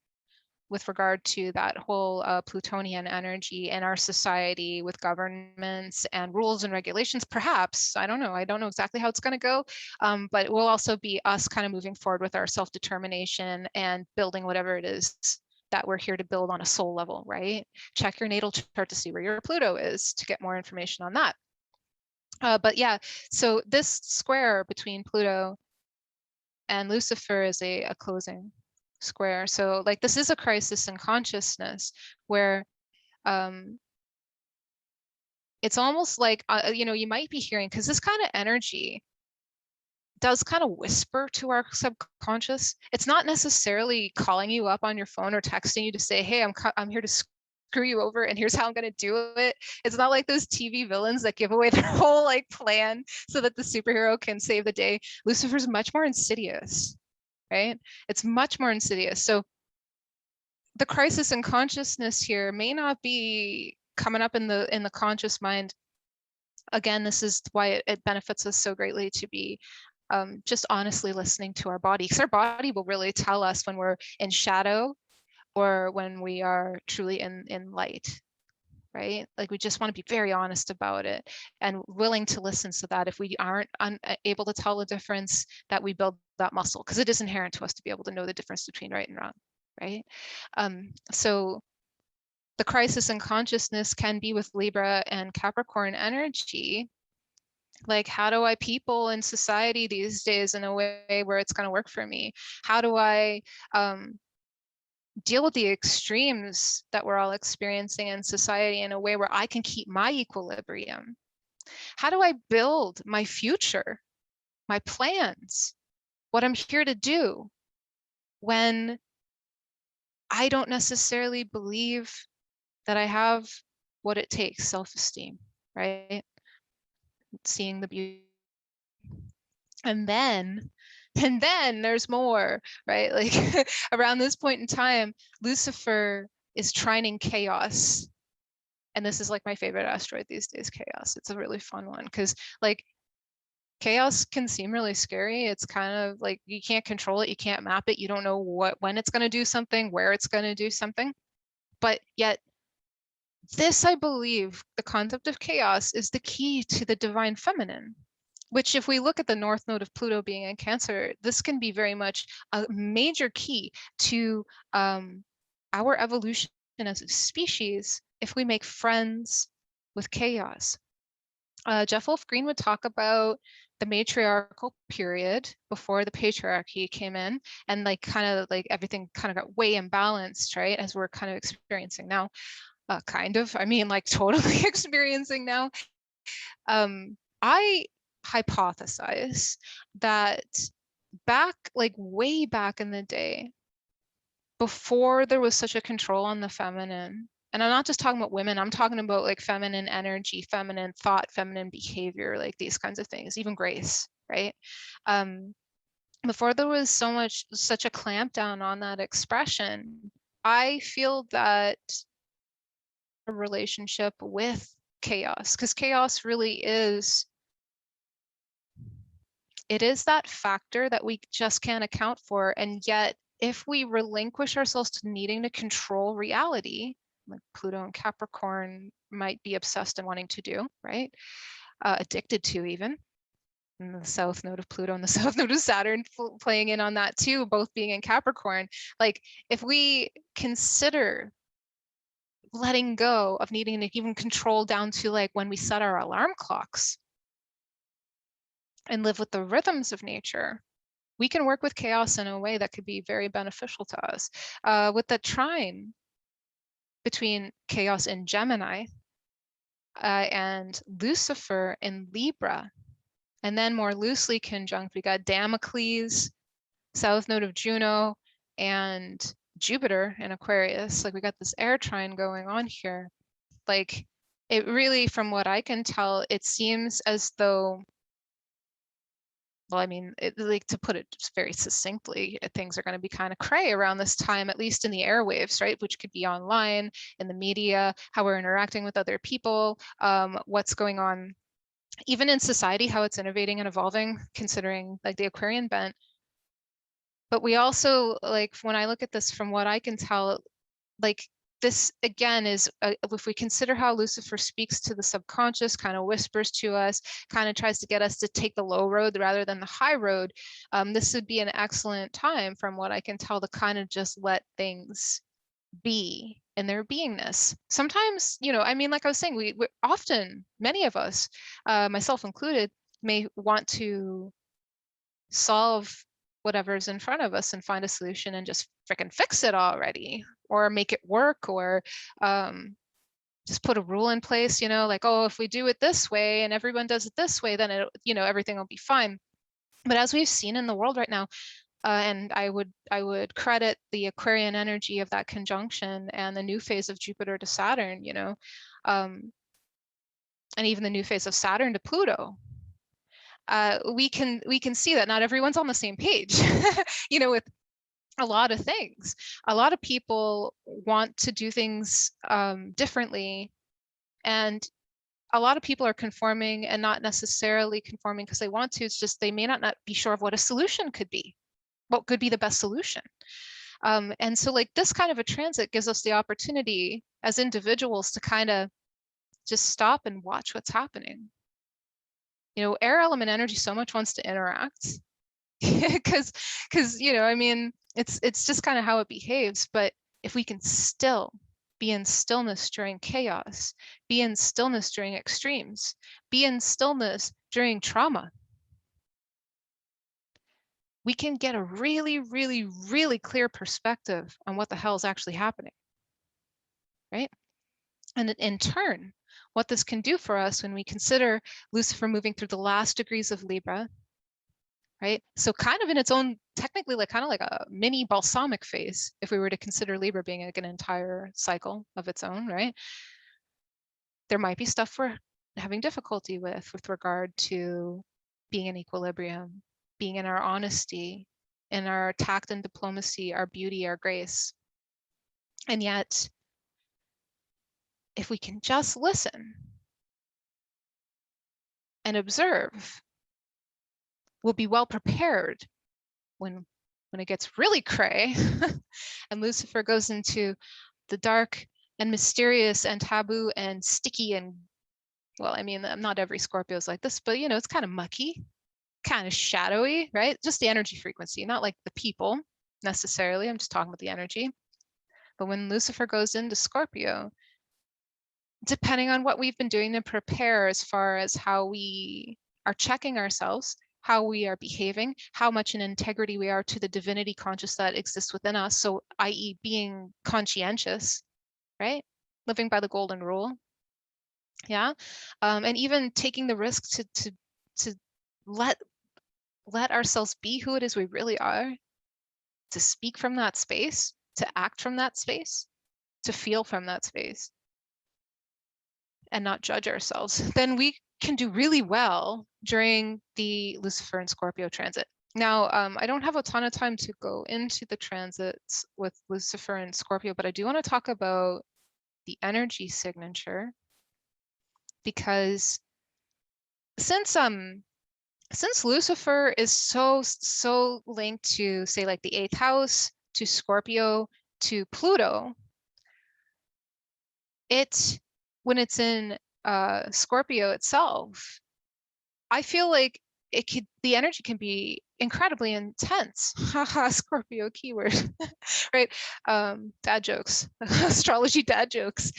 with regard to that whole Plutonian energy in our society with governments and rules and regulations, perhaps. I don't know exactly how it's going to go, but it will also be us kind of moving forward with our self-determination and building whatever it is that we're here to build on a soul level, right? Check your natal chart to see where your Pluto is to get more information on that. But yeah, so this square between Pluto and Lucifer is a closing square. So like this is a crisis in consciousness where it's almost like, you know, you might be hearing, because this kind of energy does kind of whisper to our subconscious. It's not necessarily calling you up on your phone or texting you to say, hey, I'm here to screw you over and here's how I'm going to do it. It's not like those TV villains that give away their whole like plan so that the superhero can save the day. Lucifer's much more insidious, right? It's much more insidious. So the crisis in consciousness here may not be coming up in the conscious mind. Again, this is why it benefits us so greatly to be just honestly listening to our body, because our body will really tell us when we're in shadow or when we are truly in light, right? Like we just want to be very honest about it and willing to listen so that if we aren't able to tell the difference, that we build that muscle, because it is inherent to us to be able to know the difference between right and wrong, right? So the crisis in consciousness can be with Libra and Capricorn energy. Like, how do I people in society these days in a way where it's going to work for me? How do I deal with the extremes that we're all experiencing in society in a way where I can keep my equilibrium? How do I build my future, my plans, what I'm here to do when I don't necessarily believe that I have what it takes, self-esteem, right? Seeing the beauty. And then there's more, right? Like around this point in time, Lucifer is trining Chaos. And this is like my favorite asteroid these days, Chaos. It's a really fun one because like Chaos can seem really scary. It's kind of like you can't control it, you can't map it, you don't know when it's going to do something, where it's going to do something. But yet this, I believe, the concept of chaos is the key to the divine feminine, which if we look at the north node of Pluto being in Cancer, this can be very much a major key to our evolution as a species if we make friends with chaos. Jeff Wolf Green would talk about the matriarchal period before the patriarchy came in, and like kind of like everything kind of got way imbalanced, right? As we're kind of experiencing now. Kind of, I mean, like totally experiencing now. I hypothesize that back, like way back in the day, before there was such a control on the feminine, and I'm not just talking about women, I'm talking about like feminine energy, feminine thought, feminine behavior, like these kinds of things, even grace, right? Before there was such a clampdown on that expression, I feel that relationship with chaos, because chaos really is, it is that factor that we just can't account for, and yet if we relinquish ourselves to needing to control reality, like Pluto and Capricorn might be obsessed and wanting to do, right? Addicted to even. And the south node of Pluto and the south node of Saturn playing in on that too, both being in Capricorn. Like if we consider letting go of needing to even control down to like when we set our alarm clocks and live with the rhythms of nature, we can work with chaos in a way that could be very beneficial to us. With the trine between chaos in Gemini and Lucifer in Libra, and then more loosely conjunct, we got Damocles, south node of Juno, and Jupiter in Aquarius. Like we got this air trine going on here. Like it really, from what I can tell, it seems as though, well, I mean, like to put it just very succinctly, things are going to be kind of cray around this time, at least in the airwaves, right? Which could be online, in the media, how we're interacting with other people, what's going on, even in society, how it's innovating and evolving, considering like the Aquarian bent. But we also, like, when I look at this, from what I can tell, like this again is, if we consider how Lucifer speaks to the subconscious, kind of whispers to us, kind of tries to get us to take the low road rather than the high road, this would be an excellent time, from what I can tell, to kind of just let things be in their beingness. Sometimes, you know, I mean, like I was saying, we often, many of us, myself included, may want to solve whatever's in front of us and find a solution and just freaking fix it already, or make it work, or just put a rule in place, you know, like, oh, if we do it this way and everyone does it this way, then it, you know, everything will be fine. But as we've seen in the world right now, and I would credit the Aquarian energy of that conjunction and the new phase of Jupiter to Saturn, you know, and even the new phase of Saturn to Pluto. We can see that not everyone's on the same page, you know, with a lot of things. A lot of people want to do things differently, and a lot of people are conforming, and not necessarily conforming because they want to. It's just they may not be sure of what a solution could be, what could be the best solution. And so like this kind of a transit gives us the opportunity as individuals to kind of just stop and watch what's happening. You know, air element energy so much wants to interact because you know, I mean, it's just kind of how it behaves. But if we can still be in stillness during chaos, be in stillness during extremes, be in stillness during trauma, we can get a really, really, really clear perspective on what the hell is actually happening, right? And in turn, what this can do for us when we consider Lucifer moving through the last degrees of Libra, right? So kind of in its own, technically like kind of like a mini balsamic phase, if we were to consider Libra being like an entire cycle of its own, right? There might be stuff we're having difficulty with regard to being in equilibrium, being in our honesty, in our tact and diplomacy, our beauty, our grace. And yet, if we can just listen and observe, we'll be well prepared when it gets really cray and Lucifer goes into the dark and mysterious and taboo and sticky and, well, I mean, not every Scorpio is like this, but you know, it's kind of mucky, kind of shadowy, right? Just the energy frequency, not like the people necessarily. I'm just talking about the energy. But when Lucifer goes into Scorpio, depending on what we've been doing to prepare as far as how we are checking ourselves, how we are behaving, how much in integrity we are to the divinity conscious that exists within us. So, i.e., being conscientious, right? Living by the golden rule. Yeah. And even taking the risk to let ourselves be who it is we really are, to speak from that space, to act from that space, to feel from that space, and not judge ourselves, then we can do really well during the Lucifer and Scorpio transit. Now, I don't have a ton of time to go into the transits with Lucifer and Scorpio, but I do want to talk about the energy signature, because since Lucifer is so linked to, say, like the 8th house, to Scorpio to Pluto, when it's in Scorpio itself, I feel like the energy can be incredibly intense. Haha, Scorpio keyword, right? Dad jokes, astrology dad jokes.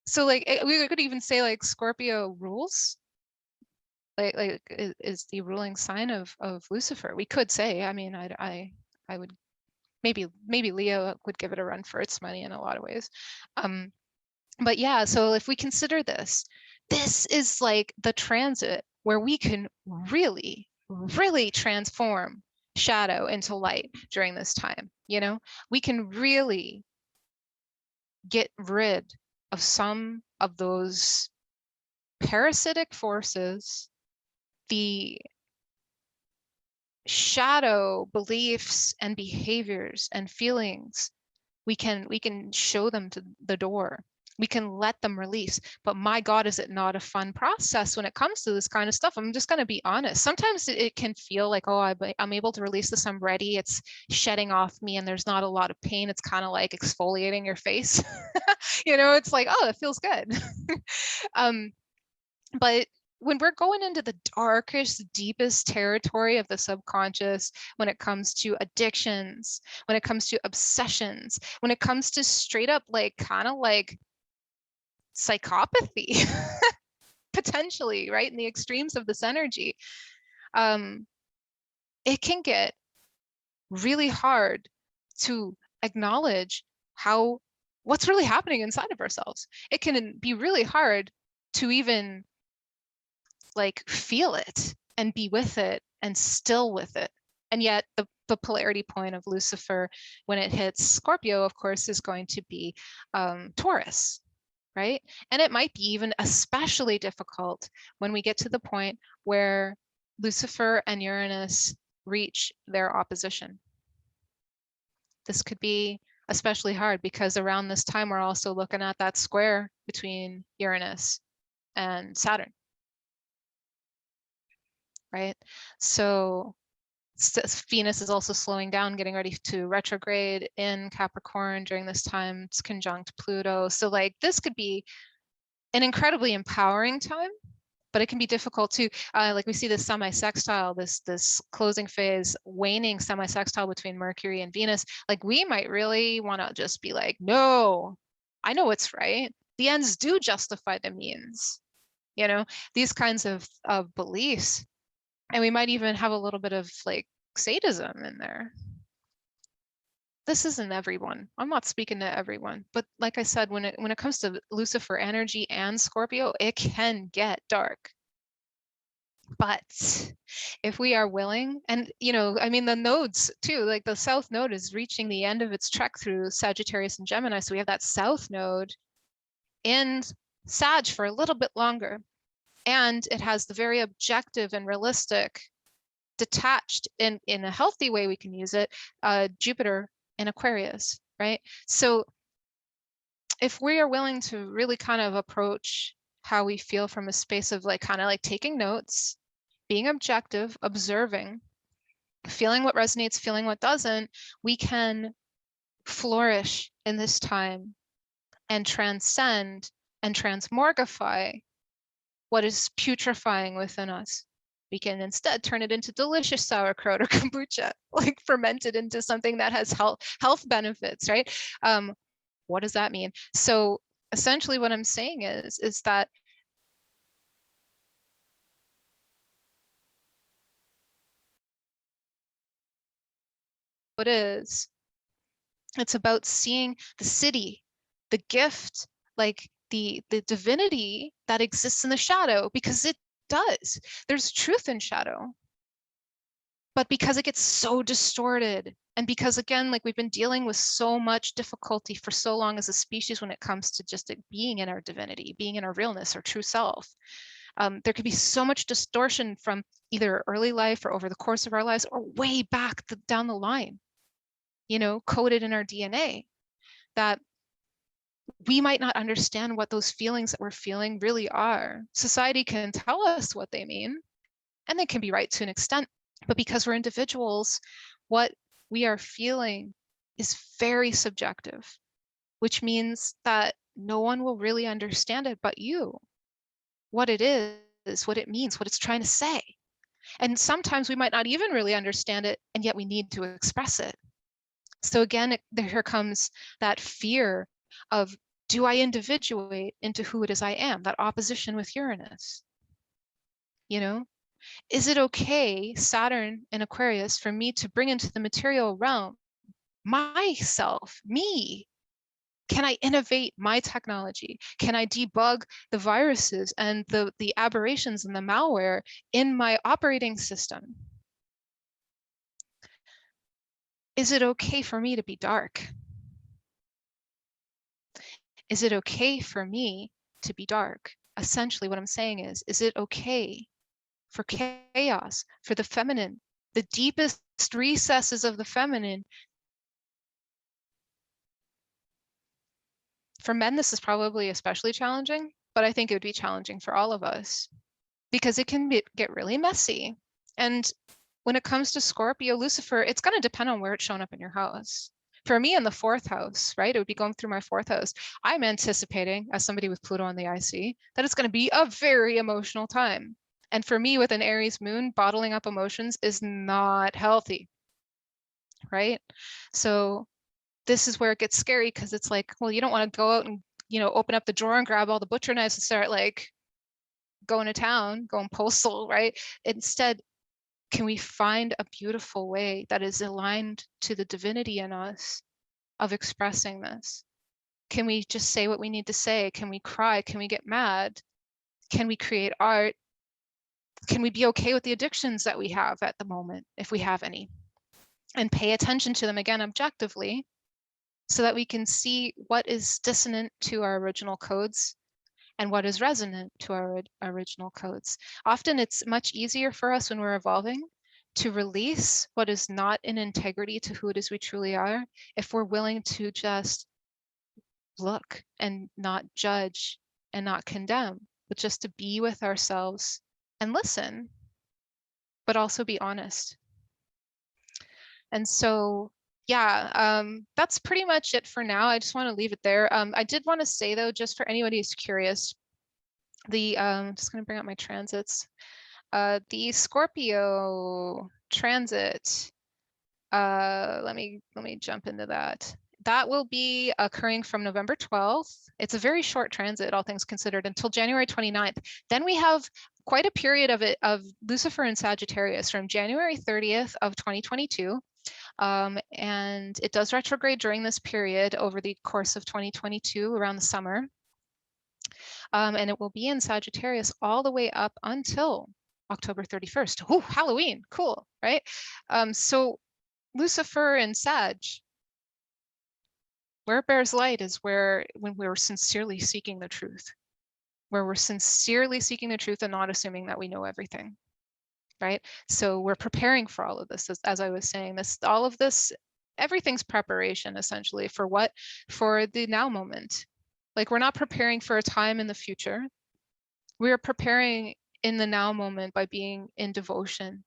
So like we could even say like Scorpio rules, like is the ruling sign of Lucifer. We could say, I mean, I would maybe Leo would give it a run for its money in a lot of ways. But yeah, so if we consider this is like the transit where we can really, really transform shadow into light during this time. You know, we can really get rid of some of those parasitic forces, the shadow beliefs and behaviors and feelings. We can show them to the door. We can let them release. But my God, is it not a fun process when it comes to this kind of stuff? I'm just going to be honest. Sometimes it can feel like, oh, I'm able to release this. I'm ready. It's shedding off me and there's not a lot of pain. It's kind of like exfoliating your face. You know, it's like, oh, it feels good. But when we're going into the darkest, deepest territory of the subconscious, when it comes to addictions, when it comes to obsessions, when it comes to straight up like kind of like psychopathy, potentially, right? In the extremes of this energy, it can get really hard to acknowledge what's really happening inside of ourselves. It can be really hard to even like feel it and be with it and still with it. And yet the polarity point of Lucifer when it hits Scorpio, of course, is going to be Taurus, right? And it might be even especially difficult when we get to the point where Lucifer and Uranus reach their opposition. This could be especially hard because around this time, we're also looking at that square between Uranus and Saturn. Right? So Venus is also slowing down, getting ready to retrograde in Capricorn during this time. It's conjunct Pluto. So like this could be an incredibly empowering time, but it can be difficult too. Like we see this semi-sextile, this closing phase, waning semi-sextile between Mercury and Venus. Like we might really want to just be like, no, I know what's right. The ends do justify the means. You know, these kinds of beliefs. And we might even have a little bit of like sadism in there. This isn't everyone. I'm not speaking to everyone, but like I said, when it comes to Lucifer energy and Scorpio, it can get dark. But if we are willing, and you know, I mean the nodes too, like the south node is reaching the end of its trek through Sagittarius and Gemini. So we have that south node in Sag for a little bit longer. And it has the very objective and realistic, detached in a healthy way, we can use it, Jupiter in Aquarius, right? So if we are willing to really kind of approach how we feel from a space of like kind of like taking notes, being objective, observing, feeling what resonates, feeling what doesn't, we can flourish in this time and transcend and transmorgify what is putrefying within us. We can instead turn it into delicious sauerkraut or kombucha, like fermented into something that has health benefits, right? What does that mean? So essentially what I'm saying is that it's about seeing the city, the gift, like the divinity that exists in the shadow, because it does. There's truth in shadow. But because it gets so distorted, and because again, like we've been dealing with so much difficulty for so long as a species when it comes to just being in our divinity, being in our realness, our true self, there could be so much distortion from either early life or over the course of our lives or way back down the line, you know, coded in our DNA, that we might not understand what those feelings that we're feeling really are. Society can tell us what they mean, and they can be right to an extent. But because we're individuals, what we are feeling is very subjective, which means that no one will really understand it but you, what it is, what it means, what it's trying to say. And sometimes we might not even really understand it, and yet we need to express it. So again, here comes that fear of, do I individuate into who it is I am? That opposition with Uranus. You know, is it okay, Saturn in Aquarius, for me to bring into the material realm myself, me? Can I innovate my technology? Can I debug the viruses and the aberrations and the malware in my operating system? Is it okay for me to be dark? Is it okay for me to be dark? Essentially, what I'm saying is it okay for chaos, for the feminine, the deepest recesses of the feminine? For men, this is probably especially challenging, but I think it would be challenging for all of us because it can get really messy. And when it comes to Scorpio, Lucifer, it's going to depend on where it's shown up in your house. For me, in the fourth house, right? It would be going through my fourth house. I'm anticipating, as somebody with Pluto on the IC, that it's going to be a very emotional time. And for me, with an Aries moon, bottling up emotions is not healthy, right? So this is where it gets scary because it's like, well, you don't want to go out and, open up the drawer and grab all the butcher knives and start like going to town, going postal, right? Instead, can we find a beautiful way that is aligned to the divinity in us of expressing this? Can we just say what we need to say? Can we cry? Can we get mad? Can we create art? Can we be okay with the addictions that we have at the moment, if we have any? And pay attention to them again objectively so that we can see what is dissonant to our original codes and what is resonant to our original codes. Often it's much easier for us when we're evolving to release what is not in integrity to who it is we truly are if we're willing to just look and not judge and not condemn, but just to be with ourselves and listen, but also be honest. And so, yeah, that's pretty much it for now. I just want to leave it there. I did want to say, though, just for anybody who's curious, just going to bring up my transits. The Scorpio transit, let me jump into that. That will be occurring from November 12th. It's a very short transit, all things considered, until January 29th. Then we have quite a period of Lucifer in Sagittarius from January 30th of 2022. And it does retrograde during this period over the course of 2022 around the summer. And it will be in Sagittarius all the way up until October 31st. Oh, Halloween, cool, right? So Lucifer and Sag, where it bears light is when we're sincerely seeking the truth, where we're sincerely seeking the truth and not assuming that we know everything, right? So we're preparing for all of this, as I was saying, all of this, everything's preparation essentially for what? For the now moment. Like, we're not preparing for a time in the future. We are preparing in the now moment by being in devotion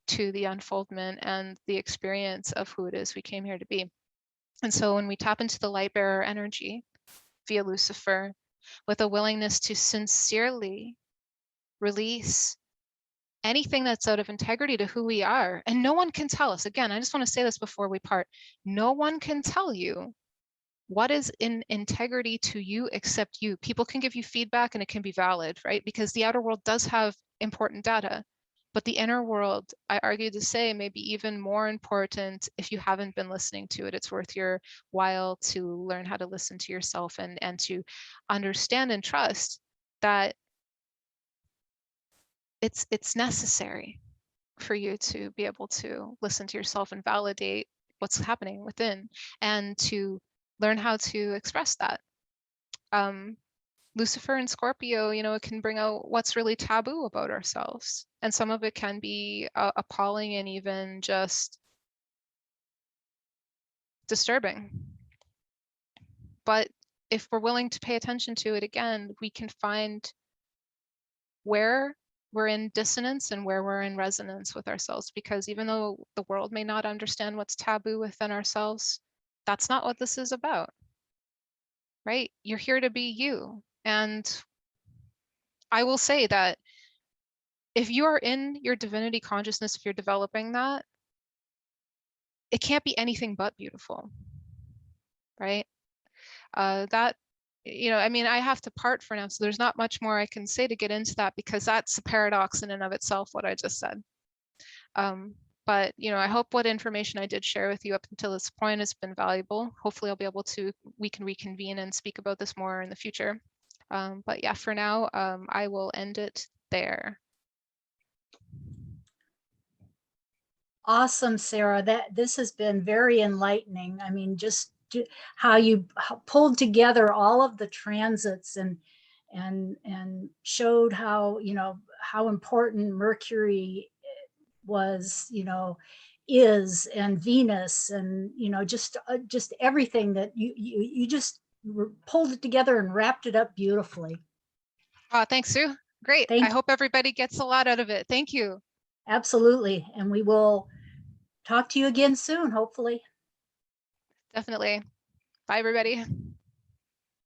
to the unfoldment and the experience of who it is we came here to be. And so when we tap into the light bearer energy via Lucifer with a willingness to sincerely release anything that's out of integrity to who we are, and no one can tell us, again, I just want to say this before we part, no one can tell you what is in integrity to you except you. People can give you feedback and it can be valid, right? Because the outer world does have important data, but the inner world, I argue to say, may be even more important if you haven't been listening to it. It's worth your while to learn how to listen to yourself and to understand and trust that it's necessary for you to be able to listen to yourself and validate what's happening within and to learn how to express that. Lucifer and Scorpio, it can bring out what's really taboo about ourselves. And some of it can be appalling and even just disturbing. But if we're willing to pay attention to it again, we can find where we're in dissonance and where we're in resonance with ourselves. Because even though the world may not understand what's taboo within ourselves, that's not what this is about, right? You're here to be you. And I will say that if you are in your divinity consciousness, if you're developing that, it can't be anything but beautiful, right? That, I mean, I have to part for now, so there's not much more I can say to get into that, because that's a paradox in and of itself, what I just said. But, I hope what information I did share with you up until this point has been valuable. Hopefully we can reconvene and speak about this more in the future. But yeah, for now, I will end it there. Awesome, Sarah. This has been very enlightening. I mean, just how you pulled together all of the transits and showed how how important Mercury was, is, and Venus, and just everything that you just pulled it together and wrapped it up beautifully. Thanks, Sue. Great. I hope everybody gets a lot out of it. Thank you. Absolutely. And we will talk to you again soon, hopefully. Definitely. Bye, everybody.